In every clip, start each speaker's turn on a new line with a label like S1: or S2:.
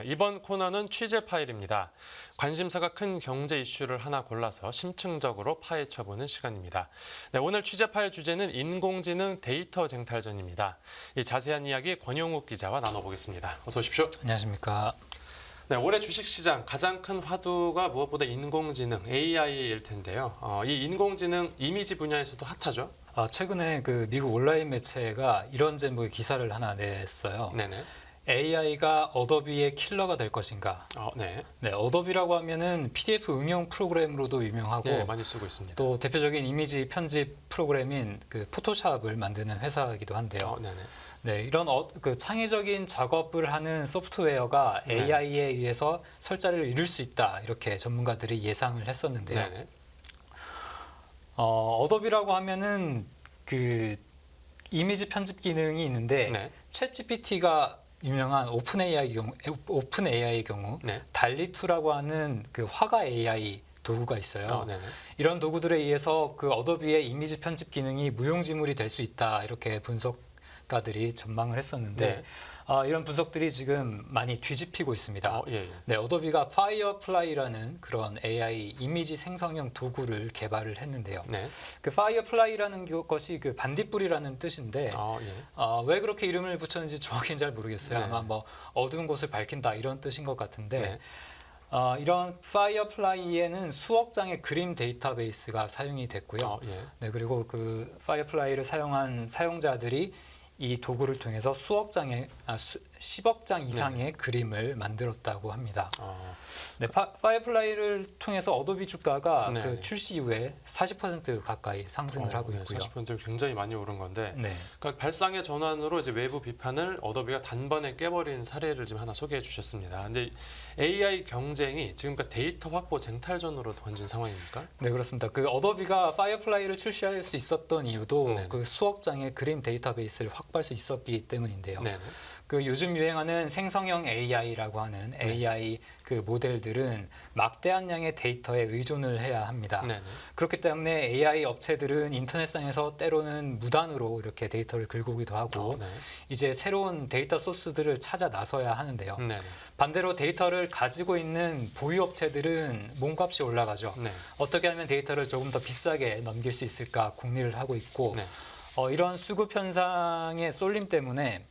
S1: 이번 코너는 취재 파일입니다. 관심사가 큰 경제 이슈를 하나 골라서 심층적으로 파헤쳐보는 시간입니다. 네, 오늘 취재 파일 주제는 인공지능 데이터 쟁탈전입니다. 이 자세한 이야기 권영욱 기자와 나눠보겠습니다. 어서 오십시오.
S2: 안녕하십니까.
S1: 네, 올해 주식시장 가장 큰 화두가 무엇보다 인공지능, AI일 텐데요. 이 인공지능 이미지 분야에서도 핫하죠?
S2: 최근에 그 미국 온라인 매체가 이런 제목의 기사를 하나 냈어요.
S1: 네네.
S2: AI가 어도비의 킬러가 될 것인가?
S1: 네.
S2: 네, 어도비라고 하면은 PDF 응용 프로그램으로도 유명하고
S1: 네, 많이 쓰고 있습니다.
S2: 또 대표적인 이미지 편집 프로그램인 그 포토샵을 만드는 회사이기도 한데요.
S1: 네네.
S2: 네, 이런 그 창의적인 작업을 하는 소프트웨어가
S1: 네.
S2: AI에 의해서 설 자리를 잃을 수 있다 이렇게 전문가들이 예상을 했었는데요.
S1: 네네.
S2: 어도비라고 하면은 그 이미지 편집 기능이 있는데
S1: 네.
S2: 챗GPT가 유명한 오픈 AI의 경우
S1: 네.
S2: 달리2라고 하는 그 화가 AI 도구가 있어요.
S1: 네네.
S2: 이런 도구들에 의해서 그 어도비의 이미지 편집 기능이 무용지물이 될 수 있다 이렇게 분석가들이 전망을 했었는데
S1: 네.
S2: 이런 분석들이 지금 많이 뒤집히고 있습니다.
S1: 예.
S2: 네, 어도비가 파이어플라이라는 그런 AI 이미지 생성형 도구를 개발을 했는데요.
S1: 네.
S2: 그 파이어플라이라는 것이 그 반딧불이라는 뜻인데
S1: 예.
S2: 왜 그렇게 이름을 붙였는지 정확히는 잘 모르겠어요.
S1: 네.
S2: 아마 뭐 어두운 곳을 밝힌다 이런 뜻인 것 같은데
S1: 네.
S2: 이런 파이어플라이에는 수억 장의 그림 데이터베이스가 사용이 됐고요.
S1: 예.
S2: 네, 그리고 그 파이어플라이를 사용한 사용자들이 이 도구를 통해서 10억 장 이상의 그림을 만들었다고 합니다. 네, 파이어플라이를 통해서 어도비 주가가
S1: 네.
S2: 그 출시 이후에 40% 가까이 상승을 하고
S1: 네,
S2: 있고요.
S1: 40% 굉장히 많이 오른 건데,
S2: 네.
S1: 그러니까 발상의 전환으로 이제 외부 비판을 어도비가 단번에 깨버린 사례를 지금 하나 소개해 주셨습니다. 근데 AI 경쟁이 지금 데이터 확보 쟁탈전으로 번진 상황입니까?
S2: 네, 그렇습니다. 그 어도비가 파이어플라이를 출시할 수 있었던 이유도
S1: 네.
S2: 그 수억 장의 그림 데이터베이스를 확보할 수 있었기 때문인데요.
S1: 네.
S2: 그 요즘 유행하는 생성형 AI라고 하는 AI 그 모델들은 막대한 양의 데이터에 의존을 해야 합니다.
S1: 네.
S2: 그렇기 때문에 AI 업체들은 인터넷상에서 때로는 무단으로 이렇게 데이터를 긁어 오기도 하고
S1: 네.
S2: 이제 새로운 데이터 소스들을 찾아 나서야 하는데요.
S1: 네.
S2: 반대로 데이터를 가지고 있는 보유 업체들은 몸값이 올라가죠.
S1: 네.
S2: 어떻게 하면 데이터를 조금 더 비싸게 넘길 수 있을까 궁리를 하고 있고
S1: 네.
S2: 이런 수급 현상의 쏠림 때문에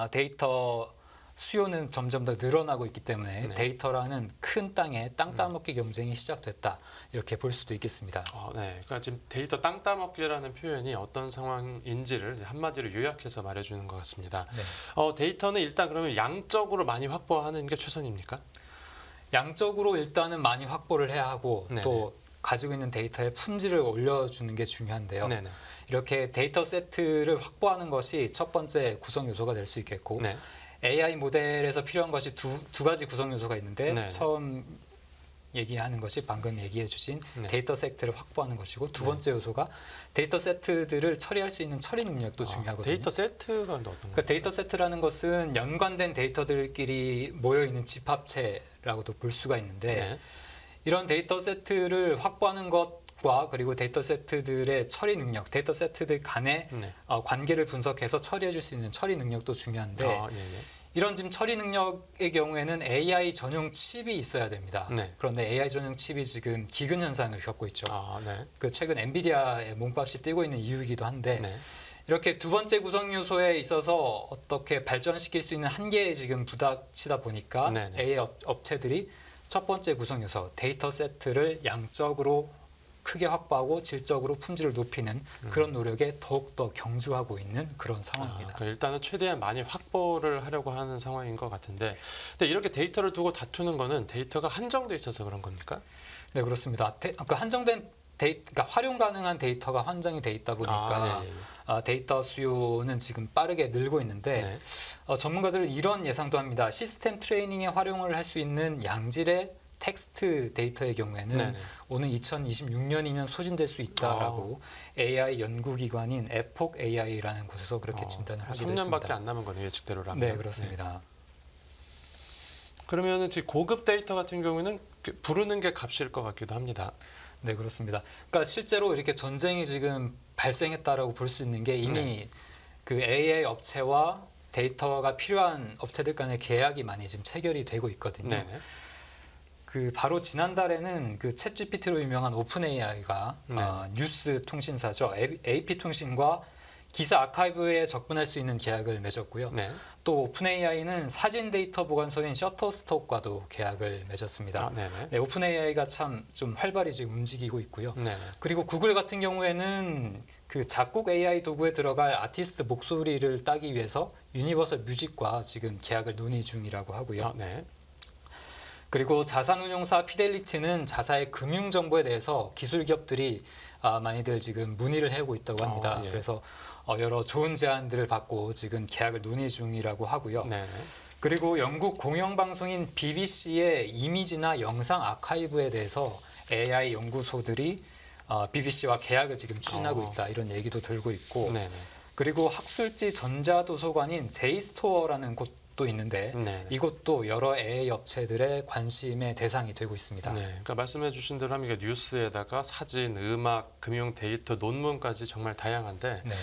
S2: 데이터 수요는 점점 더 늘어나고 있기 때문에
S1: 네.
S2: 데이터라는 큰 땅에 땅 따먹기 경쟁이 시작됐다 이렇게 볼 수도 있겠습니다.
S1: 네. 그러니까 지금 데이터 땅 따먹기라는 표현이 어떤 상황인지를 한마디로 요약해서 말해주는 것 같습니다.
S2: 네.
S1: 데이터는 일단 그러면 양적으로 많이 확보하는 게 최선입니까?
S2: 양적으로 일단은 많이 확보를 해야 하고
S1: 네네.
S2: 또 가지고 있는 데이터의 품질을 올려주는 게 중요한데요.
S1: 네네.
S2: 이렇게 데이터 세트를 확보하는 것이 첫 번째 구성 요소가 될 수 있겠고
S1: 네.
S2: AI 모델에서 필요한 것이 두 가지 구성 요소가 있는데
S1: 네네.
S2: 처음 얘기하는 것이 방금 얘기해 주신
S1: 네.
S2: 데이터 세트를 확보하는 것이고 두
S1: 네.
S2: 번째 요소가 데이터 세트들을 처리할 수 있는 처리 능력도 중요하거든요.
S1: 데이터 세트가 어떤 거예요?
S2: 그러니까 데이터 세트라는 것은 연관된 데이터들끼리 모여 있는 집합체라고도 볼 수가 있는데
S1: 네.
S2: 이런 데이터 세트를 확보하는 것과 그리고 데이터 세트들의 처리 능력, 데이터 세트들 간의
S1: 네.
S2: 관계를 분석해서 처리해 줄 수 있는 처리 능력도 중요한데
S1: 예.
S2: 이런 지금 처리 능력의 경우에는 AI 전용 칩이 있어야 됩니다.
S1: 네.
S2: 그런데 AI 전용 칩이 지금 기근 현상을 겪고 있죠.
S1: 네.
S2: 그 최근 엔비디아의 몸값이 뛰고 있는 이유이기도 한데
S1: 네.
S2: 이렇게 두 번째 구성 요소에 있어서 어떻게 발전시킬 수 있는 한계에 지금 부닥치다 보니까
S1: 네네.
S2: AI 업체들이 첫 번째 구성 요소 데이터 세트를 양적으로 크게 확보하고 질적으로 품질을 높이는 그런 노력에 더욱더 경주하고 있는 그런 상황입니다.
S1: 그러니까 일단은 최대한 많이 확보를 하려고 하는 상황인 것 같은데, 근데 이렇게 데이터를 두고 다투는 거는 데이터가 한정돼 있어서 그런 겁니까?
S2: 네, 그렇습니다. 그 한정된 그러니까 활용 가능한 데이터가 한정이 돼 있다 보니까
S1: 예.
S2: 데이터 수요는 지금 빠르게 늘고 있는데 전문가들은 이런 예상도 합니다. 시스템 트레이닝에 활용을 할 수 있는 양질의 텍스트 데이터의 경우에는
S1: 네네.
S2: 오는 2026년이면 소진될 수 있다라고 AI 연구기관인 에폭 AI라는 곳에서 그렇게 진단을 하게 됐습니다.
S1: 3년밖에 안 남은 거네요, 예측대로라면.
S2: 네, 그렇습니다.
S1: 그러면 지금 고급 데이터 같은 경우는 부르는 게 값일 것 같기도 합니다.
S2: 네, 그렇습니다. 그러니까 실제로 이렇게 전쟁이 지금 발생했다라고 볼 수 있는 게 이미 그 AI 업체와 데이터가 필요한 업체들 간의 계약이 많이 지금 체결이 되고 있거든요.
S1: 네네.
S2: 그 바로 지난달에는 그 챗GPT로 유명한 오픈 AI가
S1: 네.
S2: 뉴스 통신사죠. AP 통신과 기사 아카이브에 접근할 수 있는 계약을 맺었고요.
S1: 네.
S2: 또 오픈 AI는 사진 데이터 보관소인 셔터스톡과도 계약을 맺었습니다.
S1: 네네.
S2: 네, 오픈 AI가 참 좀 활발히 지금 움직이고 있고요.
S1: 네네.
S2: 그리고 구글 같은 경우에는 그 작곡 AI 도구에 들어갈 아티스트 목소리를 따기 위해서 유니버설 뮤직과 지금 계약을 논의 중이라고 하고요.
S1: 네.
S2: 그리고 자산운용사 피델리티는 자사의 금융 정보에 대해서 기술 기업들이 많이들 지금 문의를 해오고 있다고 합니다.
S1: 예.
S2: 그래서 여러 좋은 제안들을 받고 지금 계약을 논의 중이라고 하고요.
S1: 네네.
S2: 그리고 영국 공영방송인 BBC의 이미지나 영상 아카이브에 대해서 AI 연구소들이 BBC와 계약을 지금 추진하고 있다 이런 얘기도 돌고 있고
S1: 네네.
S2: 그리고 학술지 전자도서관인 제이스토어라는 곳도 있는데
S1: 네네.
S2: 이것도 여러 AI 업체들의 관심의 대상이 되고 있습니다.
S1: 네, 그러니까 말씀해주신 대로 하면 이게 뉴스에다가 사진, 음악, 금융 데이터, 논문까지 정말 다양한데
S2: 네.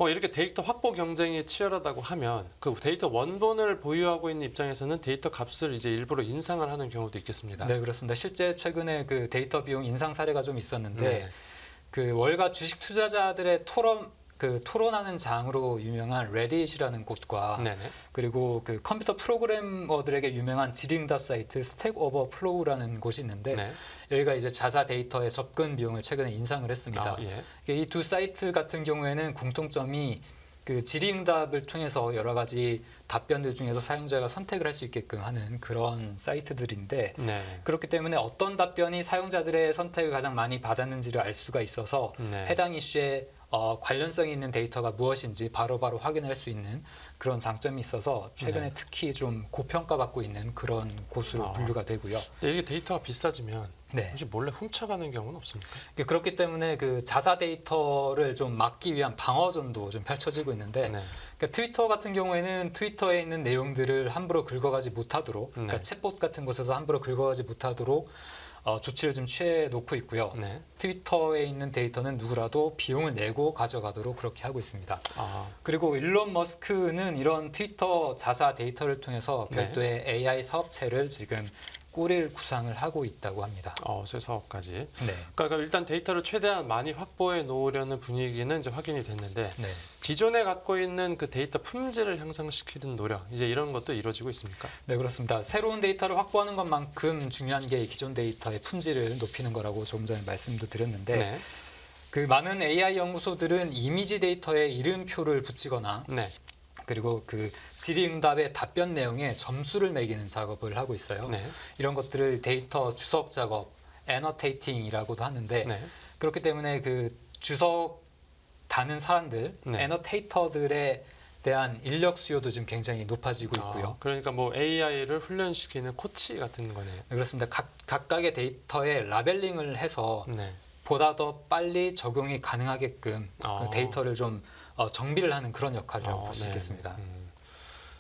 S1: 이렇게 데이터 확보 경쟁이 치열하다고 하면 그 데이터 원본을 보유하고 있는 입장에서는 데이터 값을 이제 일부러 인상을 하는 경우도 있겠습니다.
S2: 네, 그렇습니다. 실제 최근에 그 데이터 비용 인상 사례가 좀 있었는데
S1: 네.
S2: 그 월가 주식 투자자들의 토론하는 장으로 유명한 레딧이라는 곳과
S1: 네네.
S2: 그리고 그 컴퓨터 프로그래머들에게 유명한 질의응답 사이트 스택 오버플로우라는 곳이 있는데
S1: 네.
S2: 여기가 이제 자사 데이터의 접근 비용을 최근에 인상을 했습니다.
S1: 예.
S2: 이 두 사이트 같은 경우에는 공통점이 그 질의응답을 통해서 여러 가지 답변들 중에서 사용자가 선택을 할 수 있게끔 하는 그런 사이트들인데
S1: 네.
S2: 그렇기 때문에 어떤 답변이 사용자들의 선택을 가장 많이 받았는지를 알 수가 있어서
S1: 네.
S2: 해당 이슈에 관련성이 있는 데이터가 무엇인지 바로바로 확인할 수 있는 그런 장점이 있어서 최근에
S1: 네.
S2: 특히 좀 고평가받고 있는 그런 곳으로 분류가 되고요.
S1: 근데 이게 데이터가 비싸지면
S2: 네.
S1: 혹시 몰래 훔쳐가는 경우는 없습니까?
S2: 그렇기 때문에 그 자사 데이터를 좀 막기 위한 방어전도 좀 펼쳐지고 있는데
S1: 네.
S2: 그러니까 트위터 같은 경우에는 트위터에 있는 내용들을 함부로 긁어가지 못하도록 그러니까
S1: 네.
S2: 챗봇 같은 곳에서 함부로 긁어가지 못하도록 조치를 좀 취해 놓고 있고요.
S1: 네.
S2: 트위터에 있는 데이터는 누구라도 비용을 내고 가져가도록 그렇게 하고 있습니다. 그리고 일론 머스크는 이런 트위터 자사 데이터를 통해서 별도의 AI 사업체를 지금 꾸릴 구상을 하고 있다고 합니다.
S1: 새 사업까지.
S2: 네.
S1: 그러니까 일단 데이터를 최대한 많이 확보해 놓으려는 분위기는 이제 확인이 됐는데
S2: 네.
S1: 기존에 갖고 있는 그 데이터 품질을 향상시키는 노력 이제 이런 것도 이루어지고 있습니까?
S2: 네, 그렇습니다. 새로운 데이터를 확보하는 것만큼 중요한 게 기존 데이터의 품질을 높이는 거라고 조금 전에 말씀도 드렸는데
S1: 네.
S2: 그 많은 AI 연구소들은 이미지 데이터에 이름표를 붙이거나
S1: 네.
S2: 그리고 그 질의응답의 답변 내용에 점수를 매기는 작업을 하고 있어요.
S1: 네.
S2: 이런 것들을 데이터 주석 작업, 애너테이팅이라고도 하는데
S1: 네.
S2: 그렇기 때문에 그 주석 다는 사람들,
S1: 네.
S2: 애너테이터들에 대한 인력 수요도 지금 굉장히 높아지고 있고요.
S1: 그러니까 뭐 AI를 훈련시키는 코치 같은 거네요.
S2: 네, 그렇습니다. 각각의 데이터에 라벨링을 해서
S1: 네.
S2: 보다 더 빨리 적용이 가능하게끔 그 데이터를 좀 정비를 하는 그런 역할이라고 볼 수 있겠습니다.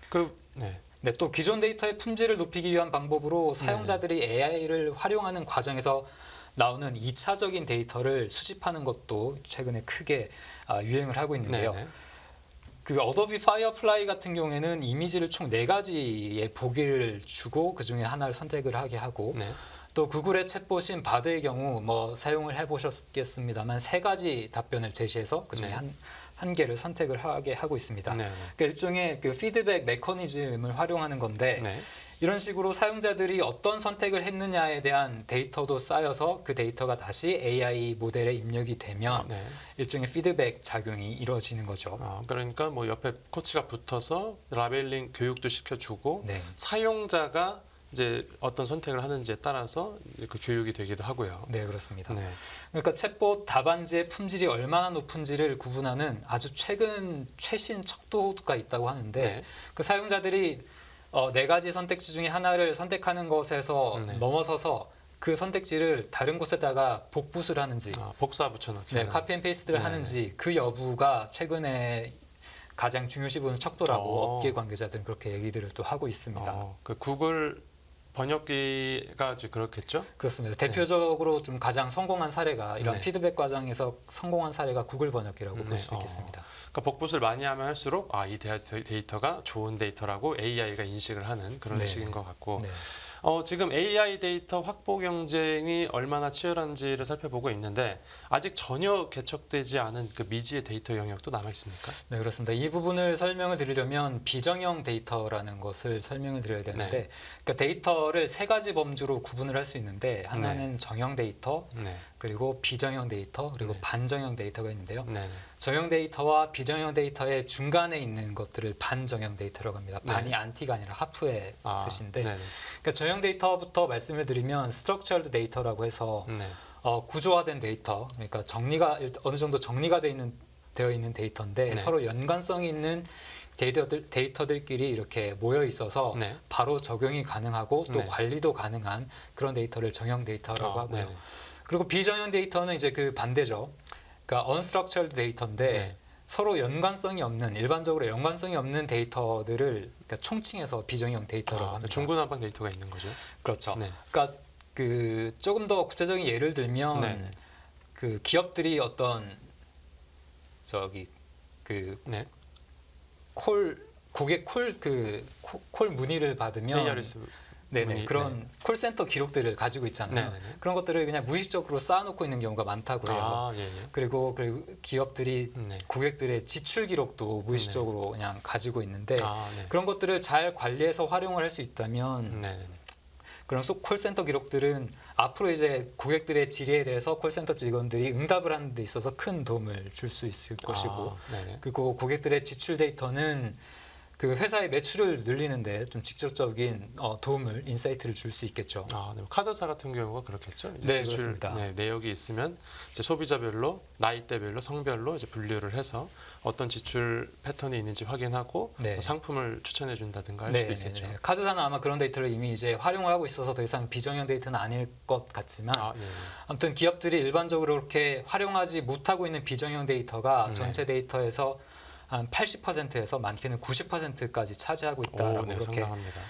S1: 그리고 네.
S2: 네, 또 기존 데이터의 품질을 높이기 위한 방법으로 사용자들이 AI를 활용하는 과정에서 나오는 2차적인 데이터를 수집하는 것도 최근에 크게 유행을 하고 있는데요.
S1: 네네.
S2: 그 어도비 파이어플라이 같은 경우에는 이미지를 총 4가지의 보기를 주고 그중에 하나를 선택을 하게 하고
S1: 네.
S2: 또 구글의 챗봇인 바드의 경우 뭐 사용을 해보셨겠습니다만 3가지 답변을 제시해서 그중에
S1: 네.
S2: 한 개를 선택을 하게 하고 있습니다.
S1: 네.
S2: 그러니까 일종의 그 피드백 메커니즘을 활용하는 건데
S1: 네.
S2: 이런 식으로 사용자들이 어떤 선택을 했느냐에 대한 데이터도 쌓여서 그 데이터가 다시 AI 모델에 입력이 되면
S1: 네.
S2: 일종의 피드백 작용이 이루어지는 거죠.
S1: 그러니까 뭐 옆에 코치가 붙어서 라벨링 교육도 시켜주고
S2: 네.
S1: 사용자가 이제 어떤 선택을 하는지에 따라서 이제 그 교육이 되기도 하고요.
S2: 네, 그렇습니다.
S1: 네.
S2: 그러니까 챗봇 답안지의 품질이 얼마나 높은지를 구분하는 아주 최신 척도가 있다고 하는데
S1: 네.
S2: 그 사용자들이 4가지 선택지 중에 하나를 선택하는 것에서
S1: 네.
S2: 넘어서서 그 선택지를 다른 곳에다가 복붙을 하는지
S1: 복사 붙여넣기.
S2: 네, 카피 앤 페이스트를
S1: 네.
S2: 하는지 그 여부가 최근에 가장 중요시 보는 척도라고 업계 관계자들은 그렇게 얘기들을 또 하고 있습니다.
S1: 그 구글 번역기가 아주 그렇겠죠?
S2: 그렇습니다. 대표적으로 좀 가장 성공한 사례가 이런
S1: 네.
S2: 피드백 과정에서 성공한 사례가 구글 번역기라고 볼 수
S1: 네.
S2: 있겠습니다.
S1: 그러니까 복붙을 많이 하면 할수록 이 데이터가 좋은 데이터라고 AI가 인식을 하는 그런
S2: 네.
S1: 식인 것 같고
S2: 네.
S1: 지금 AI 데이터 확보 경쟁이 얼마나 치열한지를 살펴보고 있는데 아직 전혀 개척되지 않은 그 미지의 데이터 영역도 남아 있습니까?
S2: 네, 그렇습니다. 이 부분을 설명을 드리려면 비정형 데이터라는 것을 설명을 드려야 되는데,
S1: 네.
S2: 그러니까 데이터를 세 가지 범주로 구분을 할 수 있는데 하나는 정형 데이터,
S1: 네.
S2: 그리고 비정형 데이터, 그리고
S1: 네.
S2: 반정형 데이터가 있는데요.
S1: 네.
S2: 정형 데이터와 비정형 데이터의 중간에 있는 것들을 반정형 데이터라고 합니다.
S1: 네.
S2: 반이 안티가 아니라 하프의 뜻인데,
S1: 네.
S2: 그러니까 정형 데이터부터 말씀을 드리면 스트럭처드 데이터라고 해서
S1: 네.
S2: 구조화된 데이터, 그러니까 어느 정도 정리가 되어 있는 데이터인데
S1: 네.
S2: 서로 연관성이 있는 데이터들끼리 이렇게 모여 있어서
S1: 네.
S2: 바로 적용이 가능하고 또
S1: 네.
S2: 관리도 가능한 그런 데이터를 정형 데이터라고 하고요.
S1: 네.
S2: 그리고 비정형 데이터는 이제 그 반대죠. 그러니까 unstructured 데이터인데
S1: 네.
S2: 서로 일반적으로 연관성이 없는 데이터들을 그러니까 총칭해서 비정형 데이터라고 합니다.
S1: 중구난방 데이터가 있는 거죠.
S2: 그렇죠.
S1: 네.
S2: 그러니까 그 조금 더 구체적인 예를 들면
S1: 네.
S2: 그 기업들이 어떤
S1: 네.
S2: 고객 콜 문의를 받으면
S1: ARS
S2: 네네
S1: 문의,
S2: 그런 콜센터 기록들을 가지고 있잖아요.
S1: 네네네.
S2: 그런 것들을 그냥 무의식적으로 쌓아놓고 있는 경우가 많다고 해요.
S1: 예.
S2: 그리고 기업들이
S1: 네.
S2: 고객들의 지출 기록도 무의식적으로 그냥 가지고 있는데
S1: 네.
S2: 그런 것들을 잘 관리해서 활용을 할 수 있다면
S1: 네.
S2: 그런 콜센터 기록들은 앞으로 이제 고객들의 질의에 대해서 콜센터 직원들이 응답을 하는 데 있어서 큰 도움을 줄 수 있을 것이고
S1: 네네.
S2: 그리고 고객들의 지출 데이터는 그 회사의 매출을 늘리는데 좀 직접적인 도움을 인사이트를 줄 수 있겠죠.
S1: 네. 카드사 같은 경우가 그렇겠죠. 이제
S2: 네,
S1: 지출
S2: 그렇습니다.
S1: 내역이 있으면 이제 소비자별로 나이대별로 성별로 이제 분류를 해서 어떤 지출 패턴이 있는지 확인하고
S2: 네.
S1: 상품을 추천해 준다든가 할
S2: 네,
S1: 수도 있겠죠.
S2: 네. 카드사는 아마 그런 데이터를 이미 이제 활용하고 있어서 더 이상 비정형 데이터는 아닐 것 같지만
S1: 네.
S2: 아무튼 기업들이 일반적으로 이렇게 활용하지 못하고 있는 비정형 데이터가
S1: 네.
S2: 전체 데이터에서 한 80%에서 많게는 90%까지 차지하고 있다라고
S1: 네,
S2: 이렇게
S1: 상당합니다.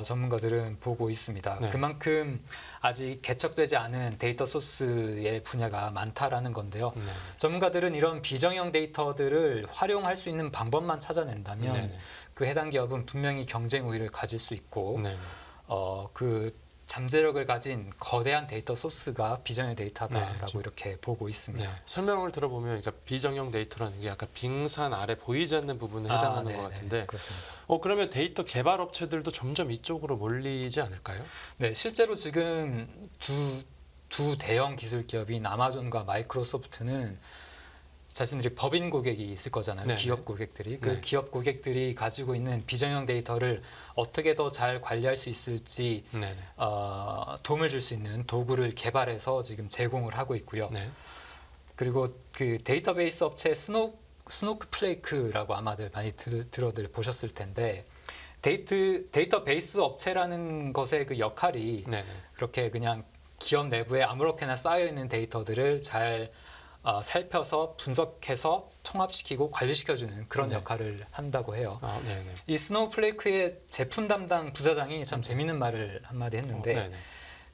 S2: 전문가들은 보고 있습니다.
S1: 네.
S2: 그만큼 아직 개척되지 않은 데이터 소스의 분야가 많다라는 건데요.
S1: 네.
S2: 전문가들은 이런 비정형 데이터들을 활용할 수 있는 방법만 찾아낸다면
S1: 네.
S2: 그 해당 기업은 분명히 경쟁 우위를 가질 수 있고
S1: 네.
S2: 그 잠재력을 가진 거대한 데이터 소스가 비정형 데이터다라고
S1: 네,
S2: 이렇게 보고 있습니다.
S1: 네. 설명을 들어보면 그러니까 비정형 데이터라는 게 약간 빙산 아래 보이지 않는 부분에 해당하는
S2: 네네,
S1: 것 같은데
S2: 그렇습니다.
S1: 그러면 데이터 개발 업체들도 점점 이쪽으로 몰리지 않을까요?
S2: 네, 실제로 지금 두 대형 기술 기업인 아마존과 마이크로소프트는 자신들이 법인 고객이 있을 거잖아요.
S1: 네네.
S2: 기업 고객들이. 그
S1: 네.
S2: 기업 고객들이 가지고 있는 비정형 데이터를 어떻게 더 잘 관리할 수 있을지
S1: 네.
S2: 도움을 줄 수 있는 도구를 개발해서 지금 제공을 하고 있고요.
S1: 네.
S2: 그리고 그 데이터베이스 업체 스노우플레이크라고 아마들 많이 들어들 보셨을 텐데 데이터베이스 업체라는 것의 그 역할이
S1: 네.
S2: 그렇게 그냥 기업 내부에 아무렇게나 쌓여 있는 데이터들을 잘 살펴서 분석해서 통합시키고 관리시켜주는 그런
S1: 네.
S2: 역할을 한다고 해요.
S1: 네.
S2: 이 스노우플레이크의 제품 담당 부사장이 참 재밌는 말을 한마디 했는데
S1: 네.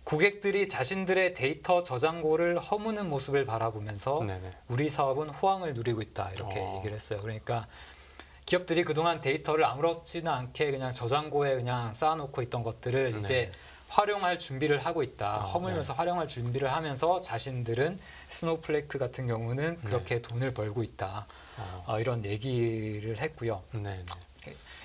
S2: 고객들이 자신들의 데이터 저장고를 허무는 모습을 바라보면서
S1: 네.
S2: 우리 사업은 호황을 누리고 있다 이렇게 얘기를 했어요. 그러니까 기업들이 그동안 데이터를 아무렇지도 않게 그냥 저장고에 그냥 쌓아놓고 있던 것들을
S1: 네.
S2: 이제 활용할 준비를 하고 있다. 허물면서 활용할 준비를 하면서 자신들은 스노우플레이크 같은 경우는 그렇게 돈을 벌고 있다. 이런 얘기를 했고요.
S1: 네.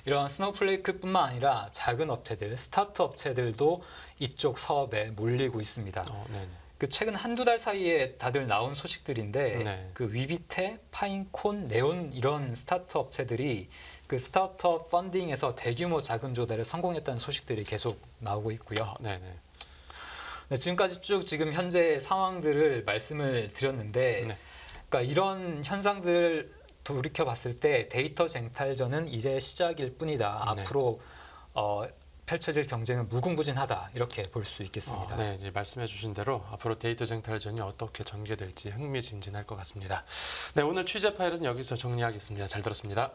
S2: 이런 스노우플레이크뿐만 아니라 작은 업체들, 스타트 업체들도 이쪽 사업에 몰리고 있습니다.
S1: 네.
S2: 그 최근 한두 달 사이에 다들 나온 소식들인데
S1: 네.
S2: 그 위비테, 파인콘, 네온 이런 스타트 업체들이 그 스타트업 펀딩에서 대규모 자금 조달에 성공했다는 소식들이 계속 나오고 있고요.
S1: 네.
S2: 네, 지금까지 쭉 지금 현재 상황들을 말씀을 드렸는데
S1: 네.
S2: 그러니까 이런 현상들을 돌이켜 봤을 때 데이터 쟁탈전은 이제 시작일 뿐이다.
S1: 네.
S2: 앞으로 펼쳐질 경쟁은 무궁무진하다 이렇게 볼 수 있겠습니다.
S1: 네, 이제 말씀해 주신 대로 앞으로 데이터 쟁탈전이 어떻게 전개될지 흥미진진할 것 같습니다. 네, 오늘 취재 파일은 여기서 정리하겠습니다. 잘 들었습니다.